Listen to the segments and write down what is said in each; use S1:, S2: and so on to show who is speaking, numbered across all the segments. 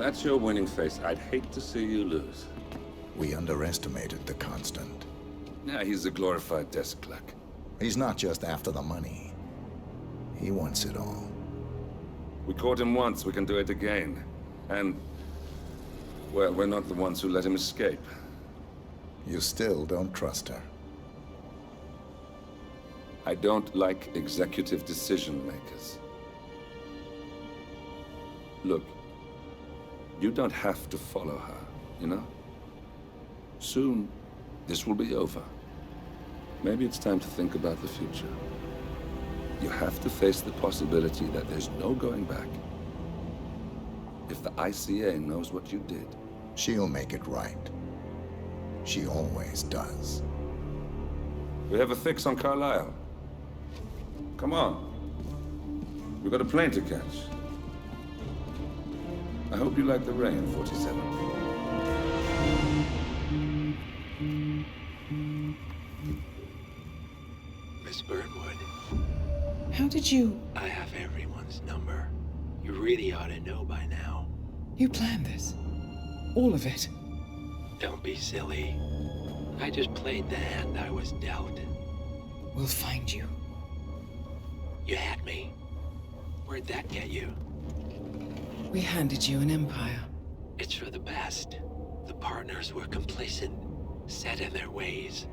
S1: that's your winning face, I'd hate to see you lose.
S2: We underestimated the Constant.
S1: Yeah, he's a glorified desk clerk.
S2: He's not just after the money. He wants it all.
S1: We caught him once, we can do it again. And, well, we're not the ones who let him escape.
S2: You still don't trust her.
S1: I don't like executive decision makers. Look, you don't have to follow her, you know? Soon, this will be over. Maybe it's time to think about the future. You have to face the possibility that there's no going back. If the ICA knows what you did...
S2: She'll make it right. She always does.
S1: We have a fix on Carlisle. Come on. We've got a plane to catch. I hope you like the rain, 47.
S3: Miss Burnwood.
S4: How did you...
S3: I have everyone's number. You really ought to know by now.
S4: You planned this? All of it?
S3: Don't be silly. I just played the hand I was dealt.
S4: We'll find you.
S3: You had me. Where'd that get you?
S4: We handed you an empire.
S3: It's for the best. The partners were complacent, set in their ways.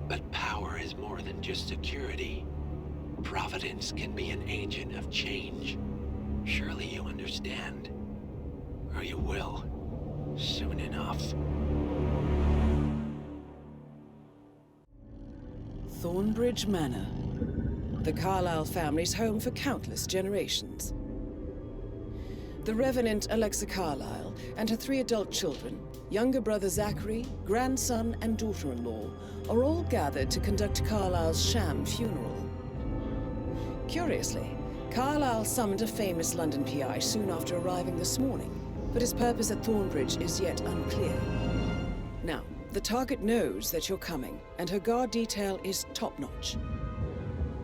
S3: But power is more than just security. Providence can be an agent of change. Surely you understand. Or you will. Soon enough.
S5: Thornbridge Manor. The Carlisle family's home for countless generations. The Revenant Alexa Carlisle and her 3 adult children, younger brother Zachary, grandson and daughter-in-law, are all gathered to conduct Carlisle's sham funeral. Curiously, Carlisle summoned a famous London PI soon after arriving this morning, but his purpose at Thornbridge is yet unclear. Now, the target knows that you're coming, and her guard detail is top-notch.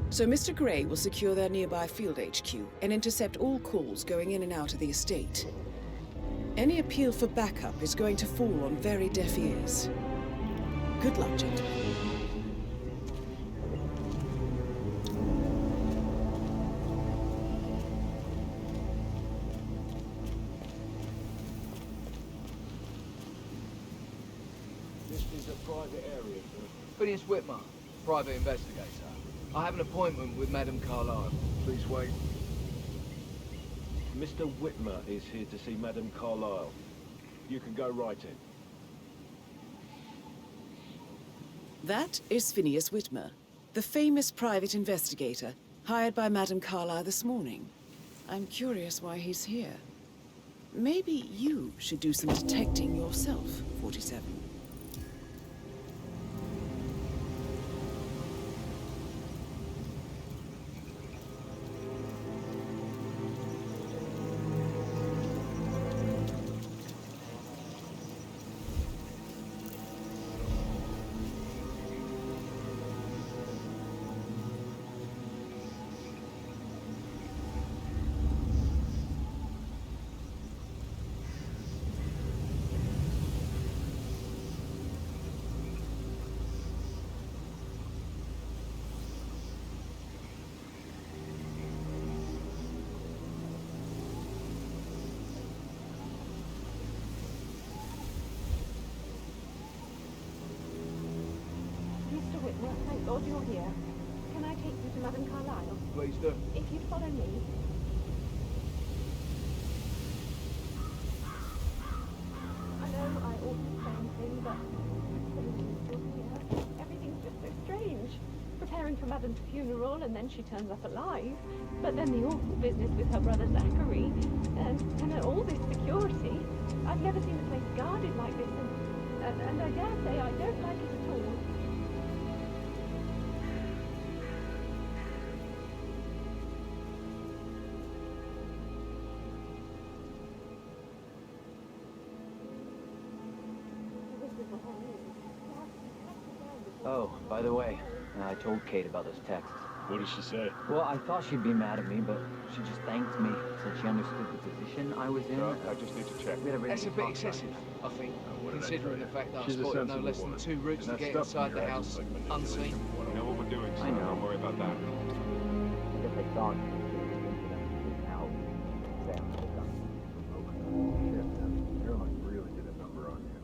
S5: So Mr. Gray will secure their nearby field HQ and intercept all calls going in and out of the estate. Any appeal for backup is going to fall on very deaf ears. Good luck, gentlemen.
S6: This is a private area, sir. Phineas Whitmer, private investigator. I have an appointment with Madame Carlisle. Please wait.
S7: Mr. Whitmer is here to see Madame Carlisle. You can go right in.
S5: That is Phineas Whitmer, the famous private investigator hired by Madame Carlisle this morning. I'm curious why he's here. Maybe you should do some detecting yourself, 47.
S8: Thank God you're here. Can I take you to Madame Carlisle?
S6: Please do.
S8: If you'd follow me. I know I ought to say anything, but everything's just so strange. Preparing for Madame's funeral, and then she turns up alive. But then the awful business with her brother Zachary, and then all this security. I've never seen the place guarded like this, and I dare say I don't like it at all.
S9: Oh, by the way, I told Kate about those texts.
S7: What did she say?
S9: Well, I thought she'd be mad at me, but she just thanked me. Said she understood the position I was in.
S7: No, I just need to check.
S9: We had a really
S6: That's a
S9: good
S6: bit
S9: talk
S6: excessive, I think,
S7: what did I
S6: considering
S7: tell
S6: the
S7: you?
S6: fact that I
S7: She's a
S6: spotted no
S7: sensible
S6: less than
S7: woman.
S6: 2 routes
S7: And
S6: to
S7: that
S6: get
S7: stuff
S6: inside the
S7: in your
S6: house
S7: eyes is like manipulation.
S6: unseen.
S7: You know what we're doing, so
S9: I know.
S7: don't worry about that.
S9: I guess I thought she was out. Examine the gun.
S7: Shit, man. Caroline really did a number on you.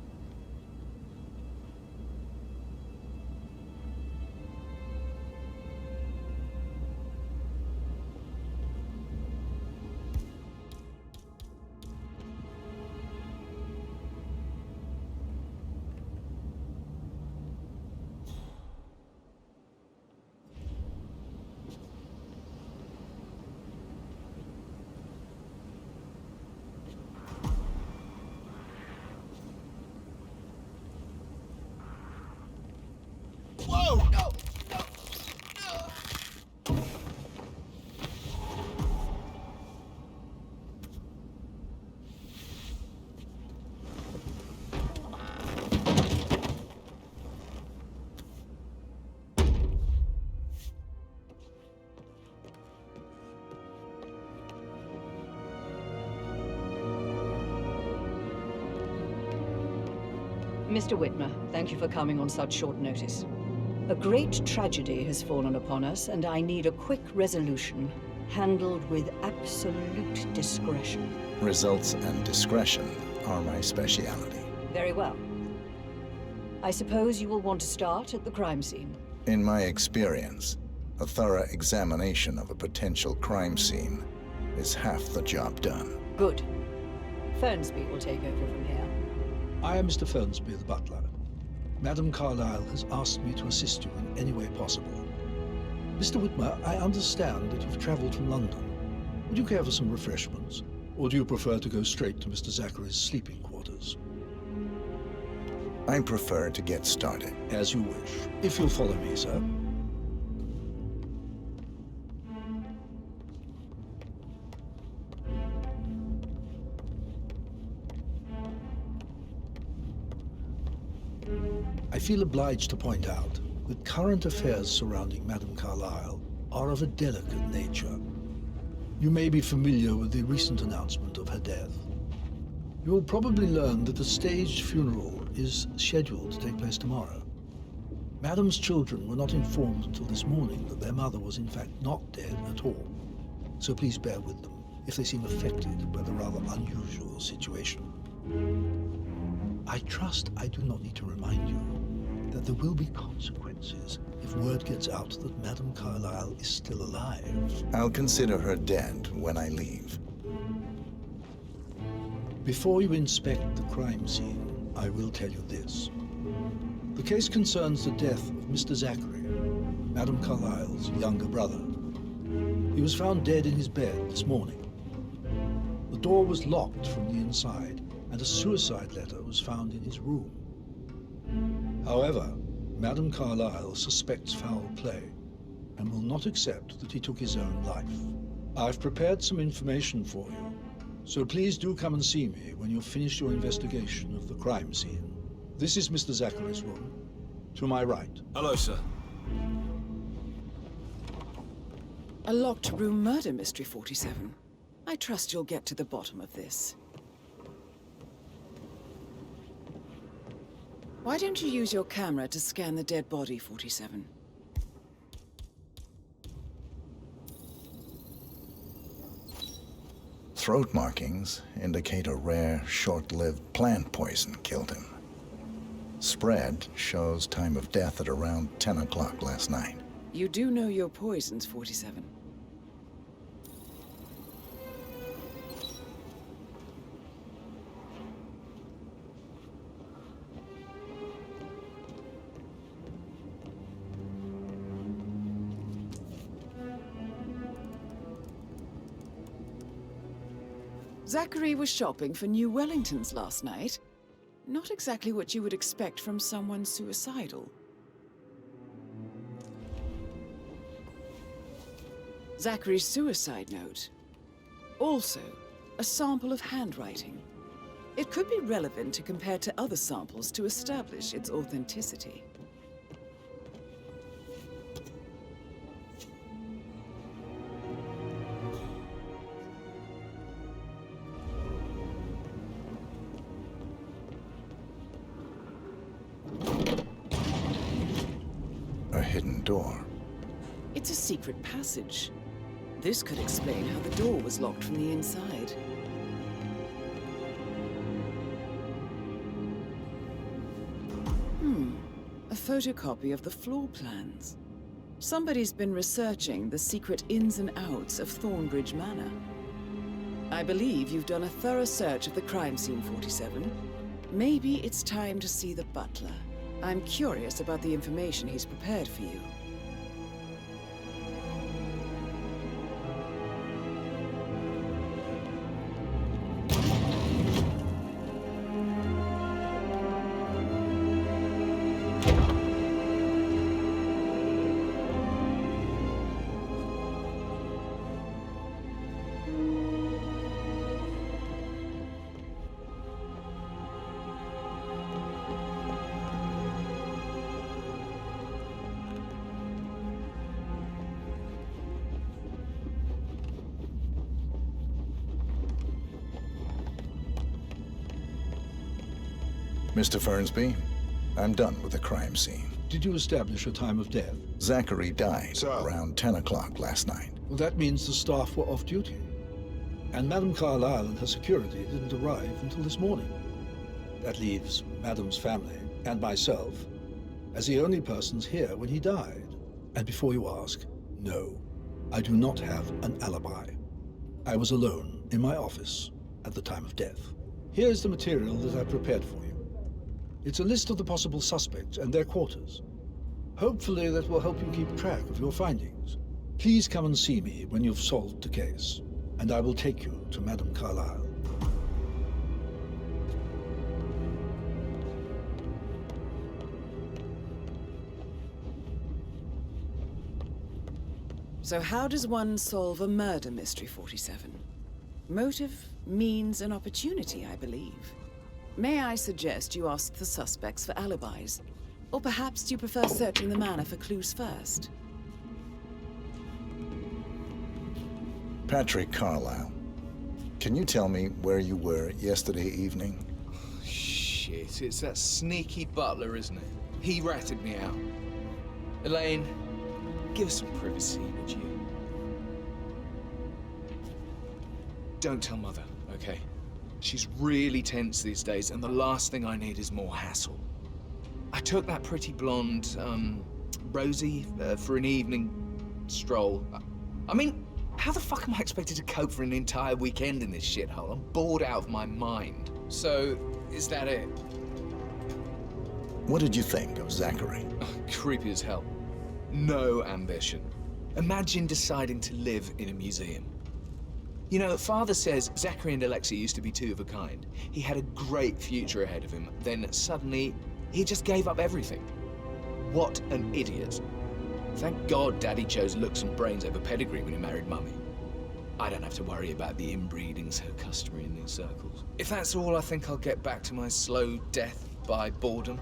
S10: Mr. Whitmer, thank you for coming on such short notice. A great tragedy has fallen upon us, and I need a quick resolution, handled with absolute discretion.
S2: Results and discretion are my specialty.
S10: Very well. I suppose you will want to start at the crime scene.
S2: In my experience, a thorough examination of a potential crime scene is half the job done.
S10: Good. Fernsby will take over from here.
S11: I am Mr. Fernsby, the butler. Madam Carlyle has asked me to assist you in any way possible. Mr. Whitmer, I understand that you've traveled from London. Would you care for some refreshments? Or do you prefer to go straight to Mr. Zachary's sleeping quarters?
S2: I prefer to get started.
S11: As you wish. If you'll follow me, sir. I feel obliged to point out that current affairs surrounding Madame Carlyle are of a delicate nature. You may be familiar with the recent announcement of her death. You will probably learn that the staged funeral is scheduled to take place tomorrow. Madame's children were not informed until this morning that their mother was in fact not dead at all. So please bear with them if they seem affected by the rather unusual situation. I trust I do not need to remind you that there will be consequences if word gets out that Madame Carlyle is still alive.
S2: I'll consider her dead when I leave.
S11: Before you inspect the crime scene, I will tell you this. The case concerns the death of Mr. Zachary, Madame Carlyle's younger brother. He was found dead in his bed this morning. The door was locked from the inside, and a suicide letter was found in his room. However, Madame Carlyle suspects foul play and will not accept that he took his own life. I've prepared some information for you, so please do come and see me when you've finished your investigation of the crime scene. This is Mr. Zachary's room. To my right.
S1: Hello, sir.
S5: A locked room murder mystery, 47. I trust you'll get to the bottom of this. Why don't you use your camera to scan the dead body, 47?
S2: Throat markings indicate a rare, short-lived plant poison killed him. Spread shows time of death at around 10 o'clock last night.
S5: You do know your poisons, 47. Zachary was shopping for new Wellingtons last night. Not exactly what you would expect from someone suicidal. Zachary's suicide note. Also, a sample of handwriting. It could be relevant to compare to other samples to establish its authenticity.
S2: hidden door.
S5: It's a secret passage. This could explain how the door was locked from the inside. A photocopy of the floor plans. Somebody's been researching the secret ins and outs of Thornbridge Manor. I believe you've done a thorough search of the crime scene, 47. Maybe it's time to see the butler. I'm curious about the information he's prepared for you.
S2: Mr. Fernsby, I'm done with the crime scene.
S11: Did you establish a time of death?
S2: Zachary died around 10 o'clock last night.
S11: Well, that means the staff were off duty. And Madame Carlyle and her security didn't arrive until this morning. That leaves Madame's family and myself as the only persons here when he died. And before you ask, no, I do not have an alibi. I was alone in my office at the time of death. Here's the material that I prepared for you. It's a list of the possible suspects and their quarters. Hopefully that will help you keep track of your findings. Please come and see me when you've solved the case, and I will take you to Madame Carlyle.
S5: So how does one solve a murder mystery, 47? Motive, means, and opportunity, I believe. May I suggest you ask the suspects for alibis? Or perhaps you prefer searching the manor for clues first?
S2: Patrick Carlyle, can you tell me where you were yesterday evening?
S6: Shit, it's that sneaky butler, isn't it? He ratted me out. Elaine, give us some privacy, would you? Don't tell Mother, okay? She's really tense these days, and the last thing I need is more hassle. I took that pretty blonde, Rosie, for an evening stroll. I mean, how the fuck am I expected to cope for an entire weekend in this shithole? I'm bored out of my mind. So, is that it?
S2: What did you think of Zachary?
S6: Creepy as hell. No ambition. Imagine deciding to live in a museum. You know, Father says Zachary and Alexia used to be two of a kind. He had a great future ahead of him. Then suddenly, he just gave up everything. What an idiot. Thank God Daddy chose looks and brains over pedigree when he married Mummy. I don't have to worry about the inbreeding so customary in these circles. If that's all, I think I'll get back to my slow death by boredom.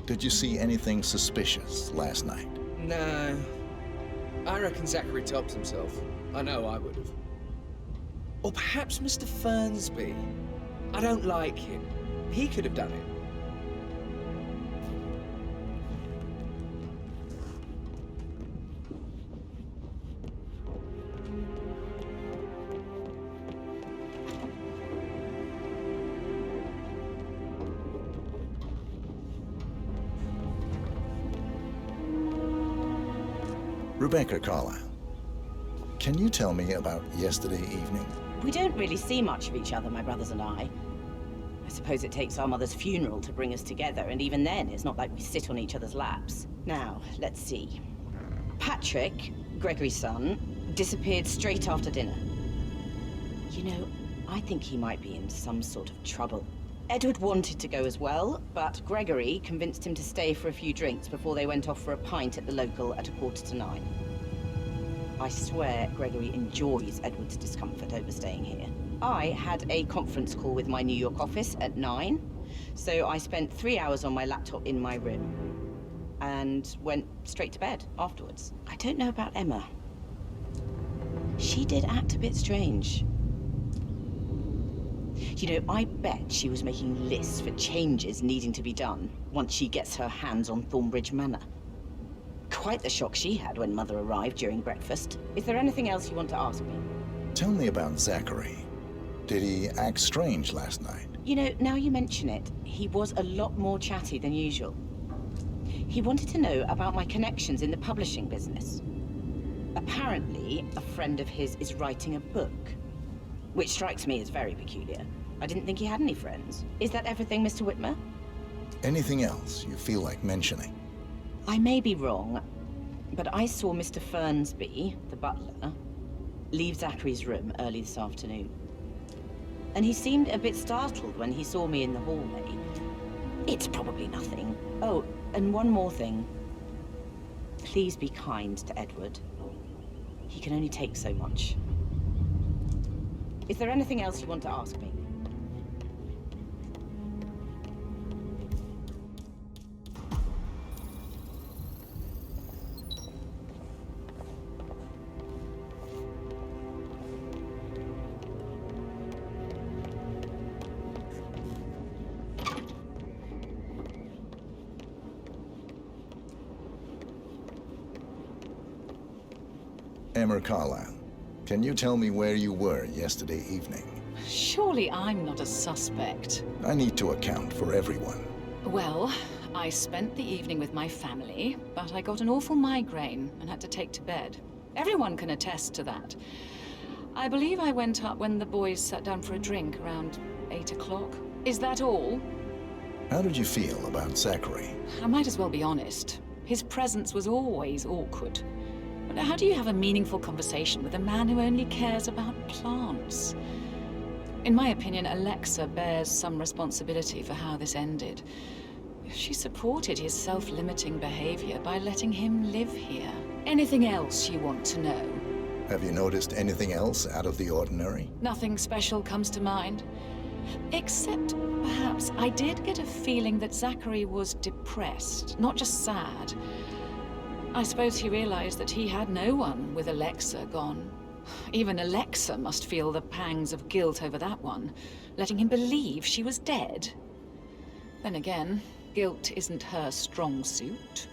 S2: Did you see anything suspicious last night?
S6: No. I reckon Zachary tops himself. I know I would have. Or perhaps Mr. Fernsby. I don't like him. He could have done it.
S2: Rebecca Carlyle, can you tell me about yesterday evening?
S12: We don't really see much of each other, my brothers and I. I suppose it takes our mother's funeral to bring us together, and even then, it's not like we sit on each other's laps. Now, let's see. Patrick, Gregory's son, disappeared straight after dinner. You know, I think he might be in some sort of trouble. Edward wanted to go as well, but Gregory convinced him to stay for a few drinks before they went off for a pint at the local at 9:15. I swear Gregory enjoys Edward's discomfort over staying here. I had a conference call with my New York office at 9, so I spent 3 hours on my laptop in my room and went straight to bed afterwards. I don't know about Emma. She did act a bit strange. You know, I bet she was making lists for changes needing to be done once she gets her hands on Thornbridge Manor. God, quite the shock she had when Mother arrived during breakfast. Is there anything else you want to ask me?
S2: Tell me about Zachary. Did he act strange last night?
S12: You know, now you mention it, he was a lot more chatty than usual. He wanted to know about my connections in the publishing business. Apparently, a friend of his is writing a book, which strikes me as very peculiar. I didn't think he had any friends. Is that everything, Mr. Whitmer?
S2: Anything else you feel like mentioning?
S12: I may be wrong, but I saw Mr. Fernsby, the butler, leave Zachary's room early this afternoon. And he seemed a bit startled when he saw me in the hallway. It's probably nothing. Oh, and one more thing. Please be kind to Edward. He can only take so much. Is there anything else you want to ask me?
S2: Emma Carlisle, can you tell me where you were yesterday evening?
S13: Surely I'm not a suspect.
S2: I need to account for everyone.
S13: Well, I spent the evening with my family, but I got an awful migraine and had to take to bed. Everyone can attest to that. I believe I went up when the boys sat down for a drink around 8 o'clock. Is that all?
S2: How did you feel about Zachary?
S13: I might as well be honest. His presence was always awkward. But how do you have a meaningful conversation with a man who only cares about plants? In my opinion, Alexa bears some responsibility for how this ended. She supported his self-limiting behavior by letting him live here. Anything else you want to know?
S2: Have you noticed anything else out of the ordinary?
S13: Nothing special comes to mind. Except, perhaps, I did get a feeling that Zachary was depressed, not just sad. I suppose he realized that he had no one with Alexa gone. Even Alexa must feel the pangs of guilt over that one, letting him believe she was dead. Then again, guilt isn't her strong suit.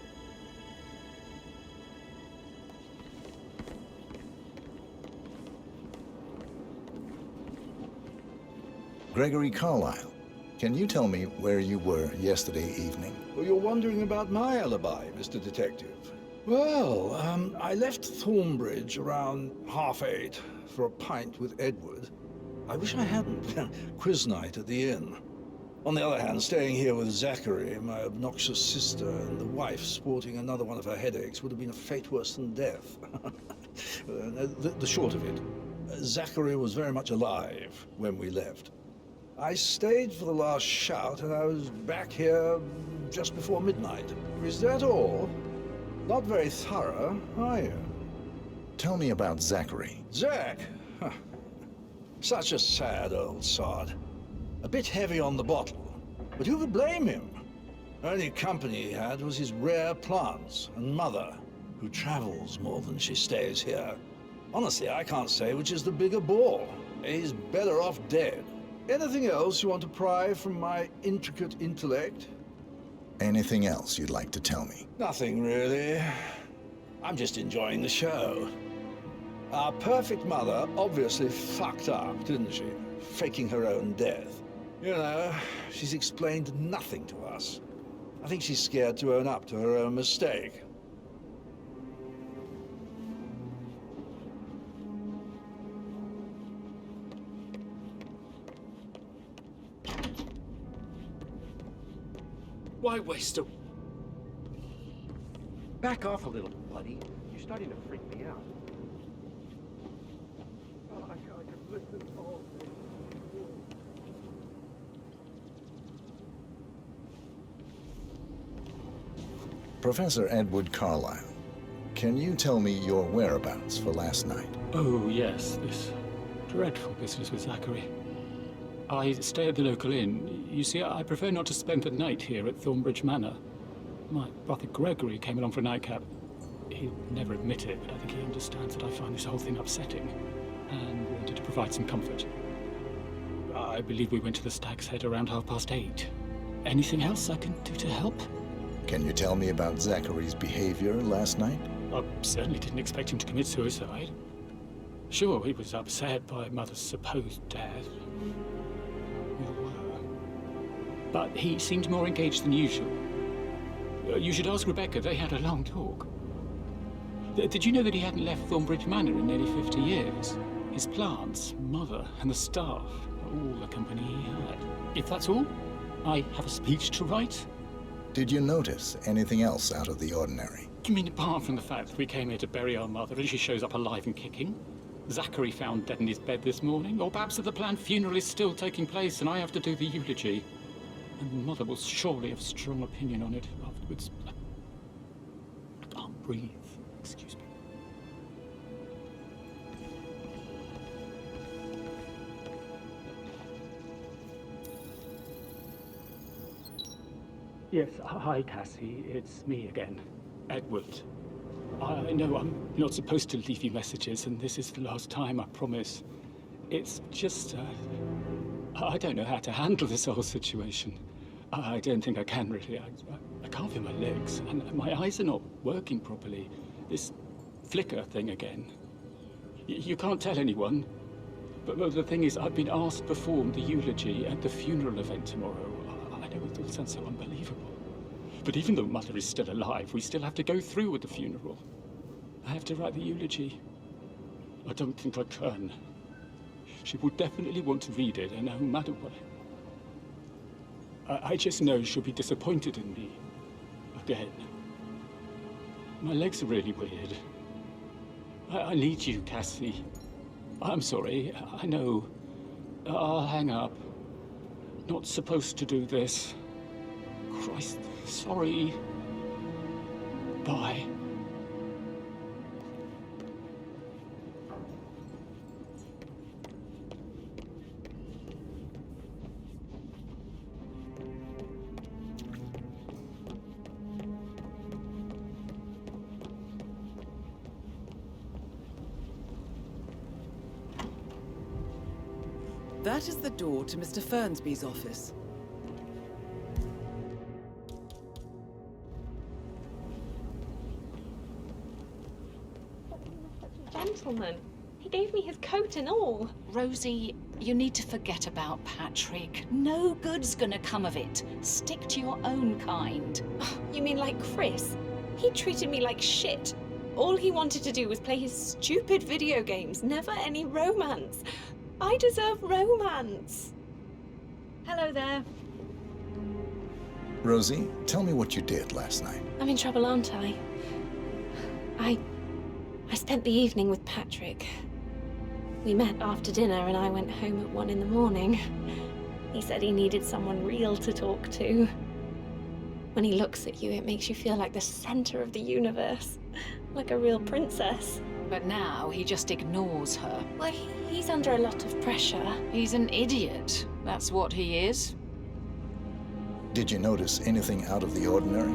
S2: Gregory Carlisle, can you tell me where you were yesterday evening?
S11: Well, you're wondering about my alibi, Mr. Detective. Well, I left Thornbridge around 8:30 for a pint with Edward. I wish I hadn't. Quiz night at the inn. On the other hand, staying here with Zachary, my obnoxious sister, and the wife sporting another one of her headaches would have been a fate worse than death. The short of it, Zachary was very much alive when we left. I stayed for the last shout, and I was back here just before midnight. Is that all? Not very thorough, are you?
S2: Tell me about Zachary.
S11: Zach? Huh. Such a sad old sod. A bit heavy on the bottle, but who could blame him? Only company he had was his rare plants and Mother, who travels more than she stays here. Honestly, I can't say which is the bigger bore. He's better off dead. Anything else you want to pry from my intricate intellect?
S2: Anything else you'd like to tell me?
S11: Nothing, really. I'm just enjoying the show. Our perfect mother obviously fucked up, didn't she? Faking her own death. You know, she's explained nothing to us. I think she's scared to own up to her own mistake.
S14: Why waste a... Back off a little, buddy. You're starting to freak me out. Oh, I could listen all day.
S2: Professor Edward Carlisle, can you tell me your whereabouts for last night?
S15: Oh, yes, this dreadful business with Zachary. I stay at the local inn. You see, I prefer not to spend the night here at Thornbridge Manor. My brother Gregory came along for a nightcap. He'll never admit it, but I think he understands that I find this whole thing upsetting, and wanted to provide some comfort. I believe we went to the Stag's Head around 8:30. Anything else I can do to help?
S2: Can you tell me about Zachary's behavior last night?
S15: I certainly didn't expect him to commit suicide. Sure, he was upset by Mother's supposed death. We all were. But he seemed more engaged than usual. You should ask Rebecca, they had a long talk. Did you know that he hadn't left Thornbridge Manor in nearly 50 years? His plants, Mother, and the staff, all the company he had. If that's all, I have a speech to write.
S2: Did you notice anything else out of the ordinary?
S15: You mean apart from the fact that we came here to bury our mother and she shows up alive and kicking? Zachary found dead in his bed this morning? Or perhaps that the planned funeral is still taking place and I have to do the eulogy? And Mother will surely have a strong opinion on it afterwards. I can't breathe. Excuse me. Yes, hi, Cassie. It's me again. Edward. I know I'm not supposed to leave you messages, and this is the last time, I promise. It's just, I don't know how to handle this whole situation. I don't think I can, really. I can't feel my legs, and my eyes are not working properly. This flicker thing again. You can't tell anyone, but the thing is, I've been asked to perform the eulogy at the funeral event tomorrow. I know it all sounds so unbelievable. But even though Mother is still alive, we still have to go through with the funeral. I have to write the eulogy. I don't think I can. She will definitely want to read it, and no matter what. I just know she'll be disappointed in me. Again. My legs are really weird. I need you, Cassie. I'm sorry. I know. I'll hang up. Not supposed to do this. Christ, sorry. Bye.
S5: That is the door to Mr. Fernsby's office.
S8: Gentleman. He gave me his coat and all.
S13: Rosie, you need to forget about Patrick. No good's gonna come of it. Stick to your own kind.
S8: You mean like Chris? He treated me like shit. All he wanted to do was play his stupid video games, never any romance. I deserve romance.
S10: Hello there.
S2: Rosie, tell me what you did last night.
S8: I'm in trouble, aren't I? I spent the evening with Patrick. We met after dinner and I went home at 1 in the morning. He said he needed someone real to talk to. When he looks at you, it makes you feel like the center of the universe. Like a real princess.
S13: But now he just ignores her.
S8: Well, he's under a lot of pressure.
S13: He's an idiot. That's what he is.
S2: Did you notice anything out of the ordinary?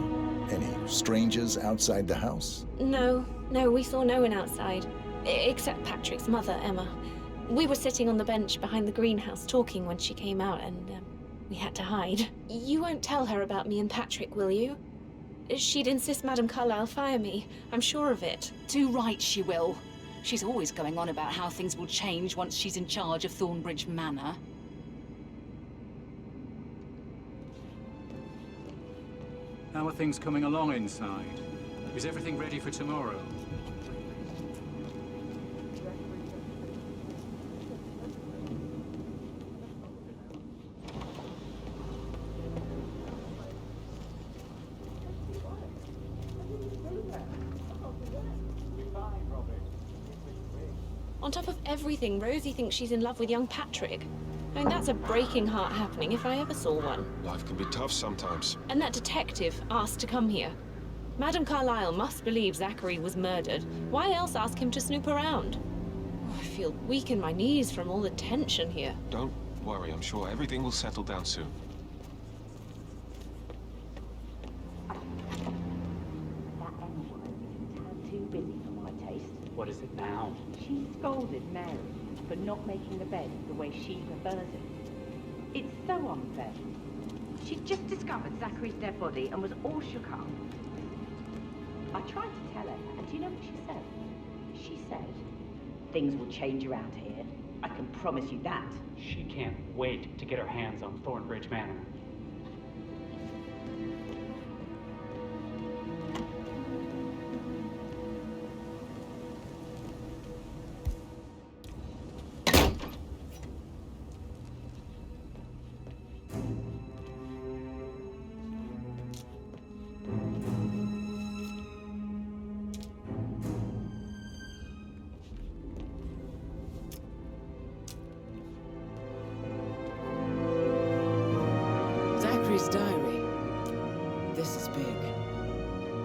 S2: Any strangers outside the house?
S8: No, we saw no one outside. Except Patrick's mother, Emma. We were sitting on the bench behind the greenhouse talking when she came out and we had to hide. You won't tell her about me and Patrick, will you? She'd insist Madame Carlyle fire me. I'm sure of it.
S13: Too right she will. She's always going on about how things will change once she's in charge of Thornbridge Manor.
S15: How are things coming along inside? Is everything ready for tomorrow?
S8: On top of everything, Rosie thinks she's in love with young Patrick. I mean, that's a breaking heart happening if I ever saw one.
S16: Life can be tough sometimes.
S8: And that detective asked to come here. Madame Carlyle must believe Zachary was murdered. Why else ask him to snoop around? Oh, I feel weak in my knees from all the tension here.
S16: Don't worry, I'm sure everything will settle down soon.
S17: Too busy for my taste.
S18: What is it now?
S17: She scolded Mary for not making the bed the way she prefers it. It's so unfair. She'd just discovered Zachary's dead body and was all shook up. I tried to tell her, and do you know what she said? She said, things will change around here. I can promise you that.
S18: She can't wait to get her hands on Thornbridge Manor.
S5: Zachary's diary. This is big.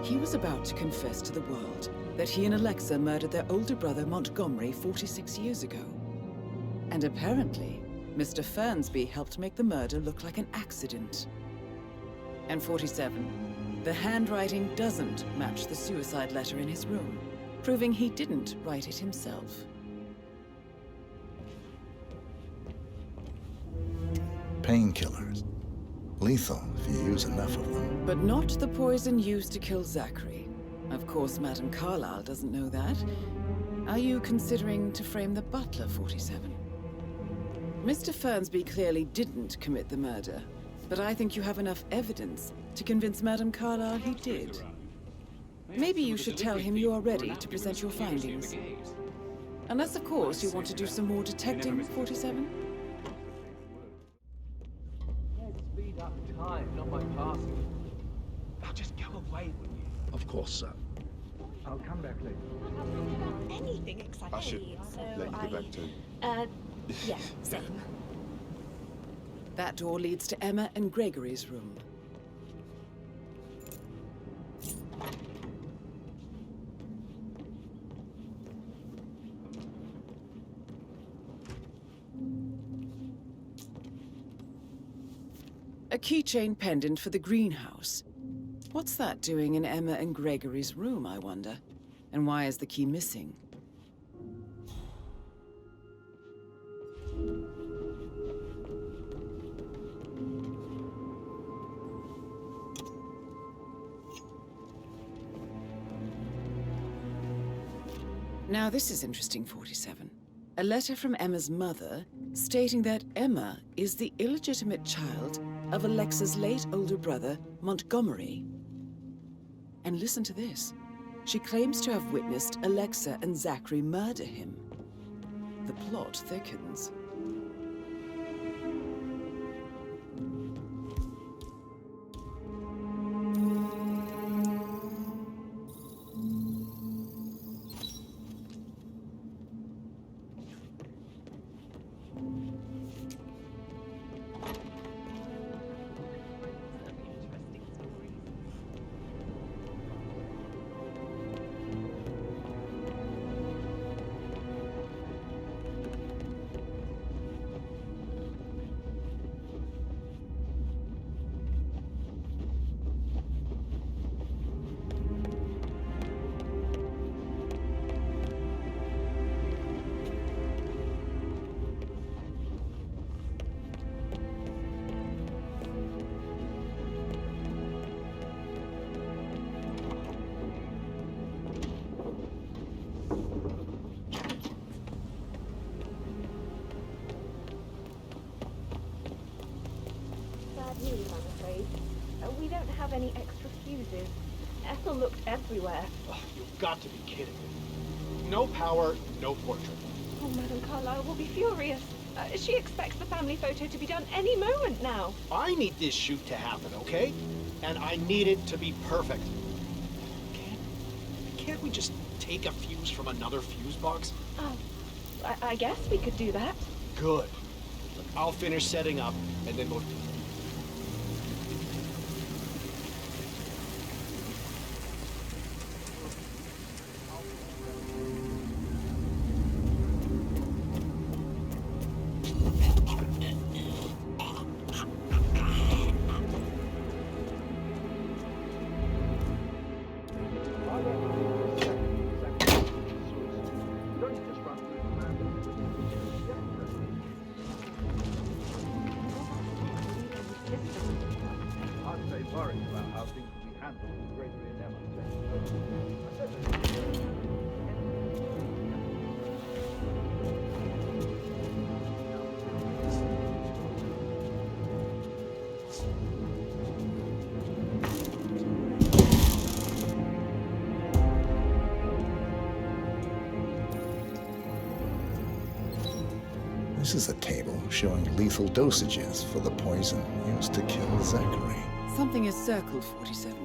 S5: He was about to confess to the world that he and Alexa murdered their older brother Montgomery 46 years ago. And apparently, Mr. Fernsby helped make the murder look like an accident. And 47. The handwriting doesn't match the suicide letter in his room, proving he didn't write it himself.
S2: Painkillers. Lethal if you use enough of them.
S5: But not the poison used to kill Zachary. Of course, Madame Carlyle doesn't know that. Are you considering to frame the butler, 47? Mr. Fernsby clearly didn't commit the murder, but I think you have enough evidence to convince Madame Carlyle he did. Maybe you should tell him you are ready to present your findings. Unless, of course, you want to do some more detecting, 47?
S6: Speed up time, not my passing. Now just go away, will you?
S11: Of course, sir.
S14: I'll come back later.
S19: Anything exciting.
S16: I should let you get back to.
S19: Yeah, same.
S5: That door leads to Emma and Gregory's room. A keychain pendant for the greenhouse. What's that doing in Emma and Gregory's room, I wonder? And why is the key missing? Now this is interesting, 47. A letter from Emma's mother stating that Emma is the illegitimate child of Alexa's late older brother, Montgomery. And listen to this. She claims to have witnessed Alexa and Zachary murder him. The plot thickens.
S8: News, I'm afraid. We don't have any extra fuses. Ethel looked everywhere.
S14: Oh, you've got to be kidding me. No power, no portrait.
S8: Oh, Madame Carlyle will be furious. She expects the family photo to be done any moment now.
S14: I need this shoot to happen, okay? And I need it to be perfect. Can't we just take a fuse from another fuse box?
S8: Oh, I guess we could do that.
S14: Good. Look, I'll finish setting up, and then we'll...
S11: worried about how things will be handled with Gregory and Emma. I said
S2: This is a table showing lethal dosages for the poison used to kill Zachary.
S5: Something is circled, 47.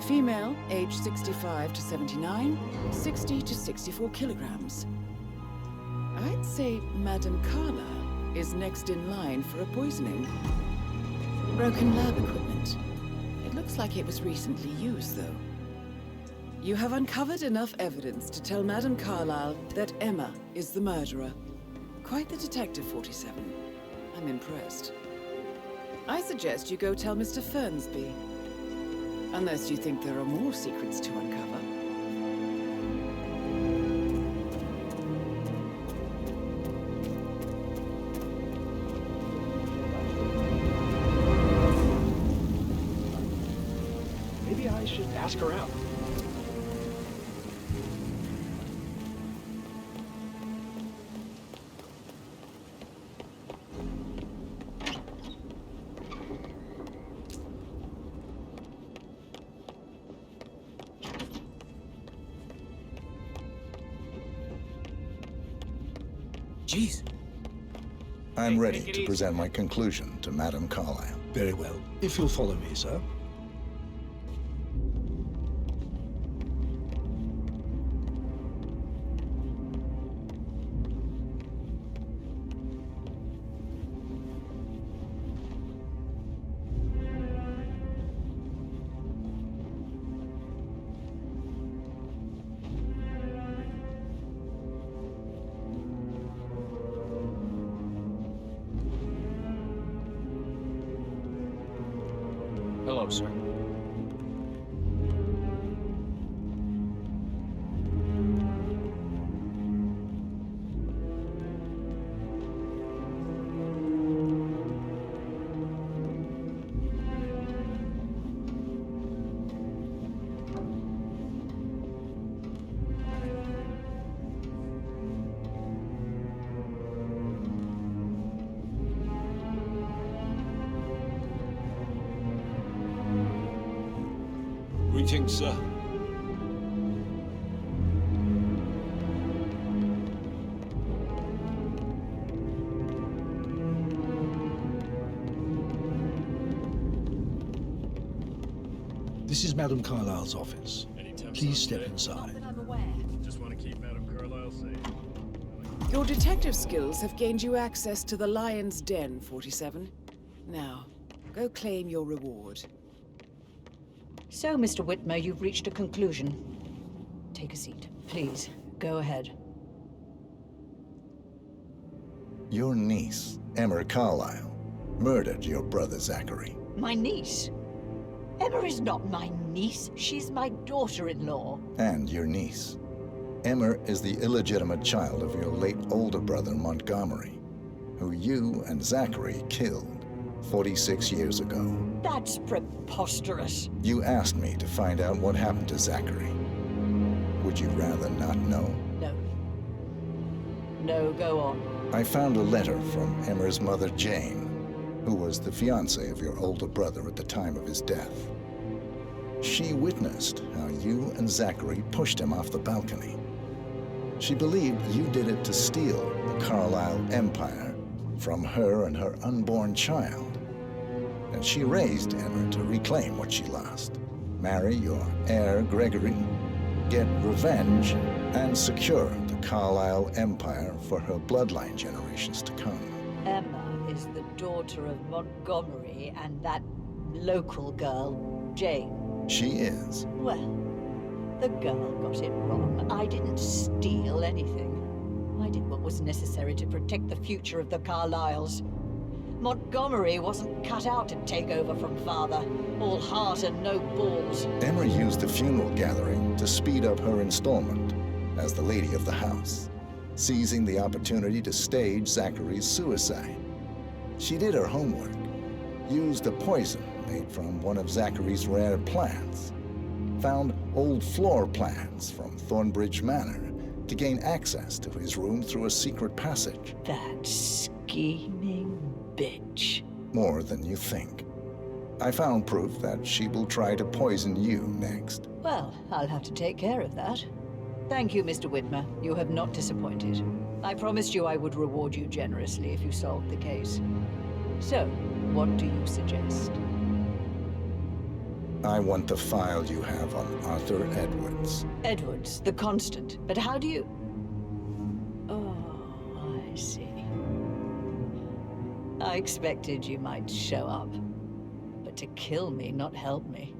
S5: Female, age 65 to 79, 60 to 64 kilograms. I'd say Madame Carla is next in line for a poisoning. Broken lab equipment. It looks like it was recently used, though. You have uncovered enough evidence to tell Madame Carlyle that Emma is the murderer. Quite the detective, 47. I'm impressed. I suggest you go tell Mr. Fernsby. Unless you think there are more secrets to uncover.
S14: Maybe I should ask her out.
S11: Jeez.
S2: I'm ready to present my conclusion to Madame Carlyle.
S11: Very well. If you'll follow me, sir.
S15: Hello, sir.
S20: Greetings, sir.
S11: This is Madame Carlyle's office. Please step inside.
S21: Just want to keep Madame Carlyle safe.
S5: Your detective skills have gained you access to the Lion's Den, 47. Now, go claim your reward.
S10: So, Mr. Whitmer, you've reached a conclusion. Take a seat. Please, go ahead.
S2: Your niece, Emma Carlyle, murdered your brother Zachary.
S10: My niece? Emma is not my niece. She's my daughter-in-law.
S2: And your niece. Emma is the illegitimate child of your late older brother Montgomery, who you and Zachary killed 46 years ago.
S10: That's preposterous.
S2: You asked me to find out what happened to Zachary. Would you rather not know?
S10: No. No, go on.
S2: I found a letter from Emma's mother, Jane, who was the fiancée of your older brother at the time of his death. She witnessed how you and Zachary pushed him off the balcony. She believed you did it to steal the Carlyle empire from her and her unborn child. And she raised Emma to reclaim what she lost. Marry your heir, Gregory, get revenge, and secure the Carlyle empire for her bloodline generations to come.
S10: Emma is the daughter of Montgomery and that local girl, Jane.
S2: She is.
S10: Well, the girl got it wrong. I didn't steal anything. I did what was necessary to protect the future of the Carlyles. Montgomery wasn't cut out to take over from father. All heart and no balls.
S2: Emma used the funeral gathering to speed up her installment as the lady of the house, seizing the opportunity to stage Zachary's suicide. She did her homework, used a poison made from one of Zachary's rare plants. Found old floor plans from Thornbridge Manor to gain access to his room through a secret passage.
S10: That scheming bitch.
S2: More than you think. I found proof that she will try to poison you next.
S10: Well, I'll have to take care of that. Thank you, Mr. Whitmer. You have not disappointed. I promised you I would reward you generously if you solved the case. So, what do you suggest?
S2: I want the file you have on Arthur Edwards.
S10: Edwards, the Constant. But how do you... Oh, I see. I expected you might show up. But to kill me, not help me.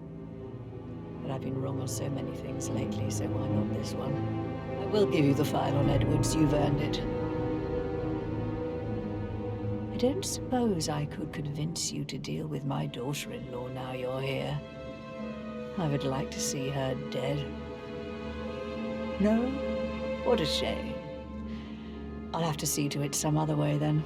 S10: But I've been wrong on so many things lately, so why not this one? I will give you the file on Edwards. You've earned it. I don't suppose I could convince you to deal with my daughter-in-law now you're here. I would like to see her dead. No? What a shame. I'll have to see to it some other way then.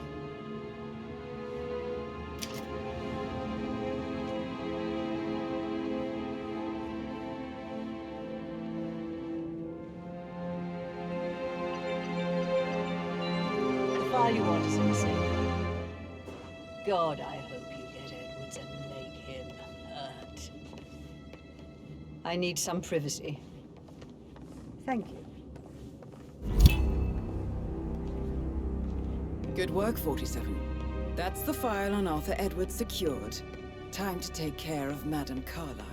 S10: The file you want is in the safe. God, I hope you get Edwards and make him hurt. I need some privacy. Thank you.
S5: Good work, 47. That's the file on Arthur Edwards secured. Time to take care of Madame Carlyle.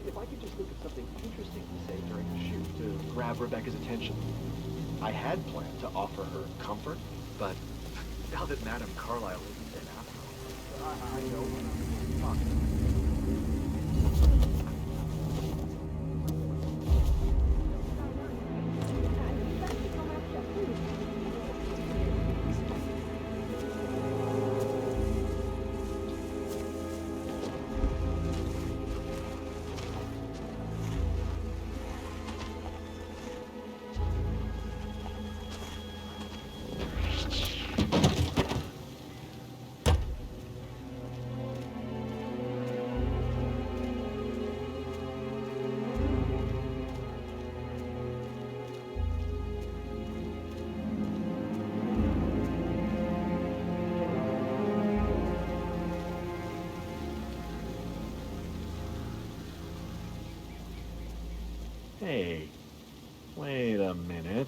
S14: If I could just think of something interesting to say during the shoot to grab Rebecca's attention. I had planned to offer her comfort, but now that Madame Carlyle isn't there now, I know when I'm talking. Hey, wait a minute.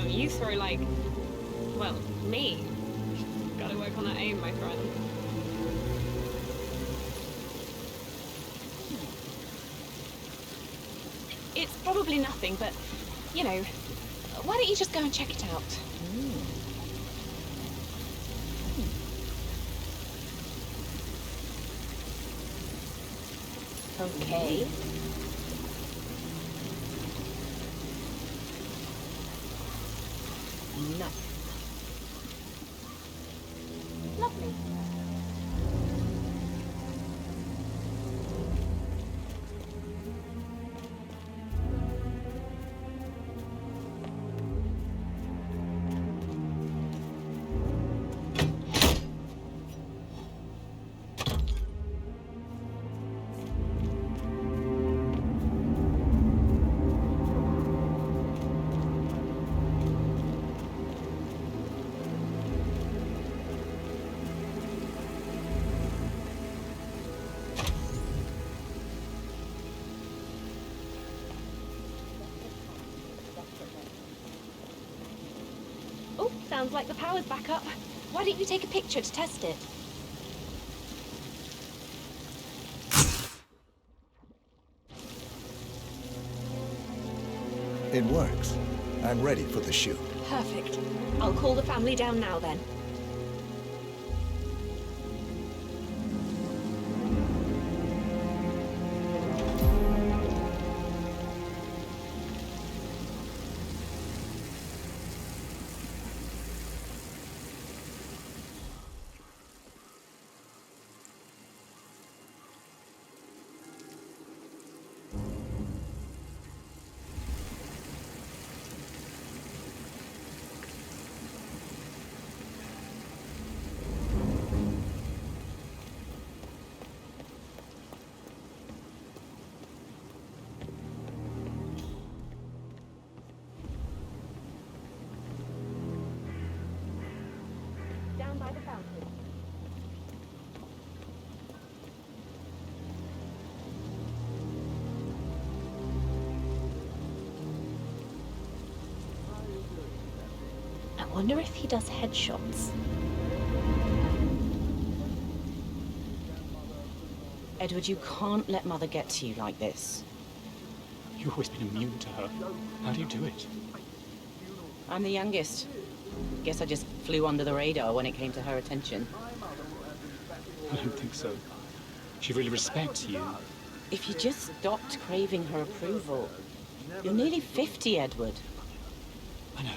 S8: You throw like, well, me. Gotta work on that aim, my friend. It's probably nothing, but, you know, why don't you just go and check it out?
S17: Okay.
S8: Nice. Lovely. Oh, sounds like the power's back up.
S19: Why don't you take a picture to test it?
S2: It works. I'm ready for the shoot.
S8: Perfect. I'll call the family down now then. Down by the fountain.
S19: I wonder if he does headshots.
S12: Edward, you can't let Mother get to you like this.
S15: You've always been immune to her. How do you do it?
S12: I'm the youngest. Guess I just flew under the radar when it came to her attention.
S15: I don't think so. She really respects you.
S12: If you just stopped craving her approval. You're nearly 50, Edward.
S15: I know.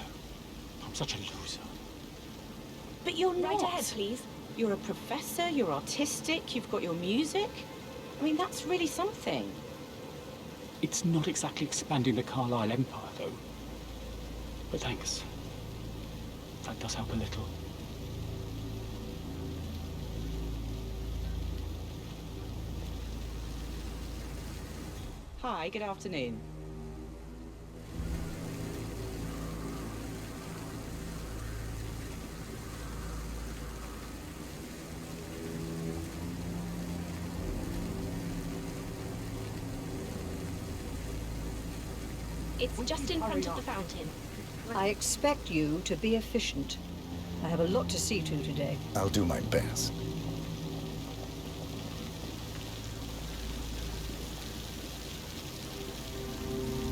S15: I'm such a loser.
S12: But you're not.
S8: Right ahead, please.
S12: You're a professor, you're artistic, you've got your music. I mean, that's really something.
S15: It's not exactly expanding the Carlisle Empire, though. But thanks. That does help a little.
S12: Hi, good afternoon.
S8: It's just in front of the fountain.
S10: I expect you to be efficient. I have a lot to see to today.
S2: I'll do my best.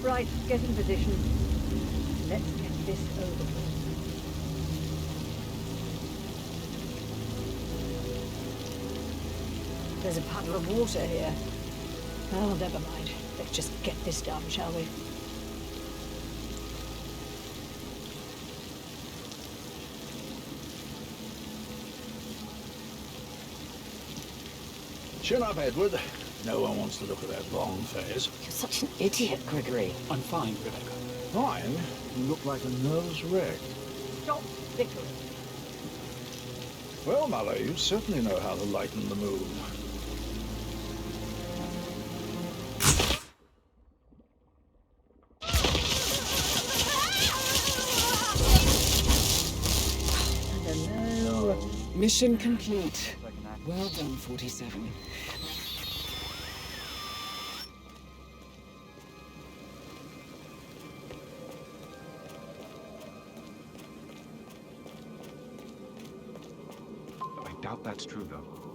S10: Right, get in position. Let's get this over with. There's a puddle of water here. Oh, never mind. Let's just get this done, shall we?
S11: Chin up, Edward. No one wants to look at that long face.
S12: You're such an idiot, Gregory.
S15: I'm fine, Rebecca.
S11: Fine? You look like a nervous wreck.
S10: Stop bickering.
S11: Well, Mother, you certainly know how to lighten the mood.
S5: Mission complete. Well done, 47.
S14: I doubt that's true, though.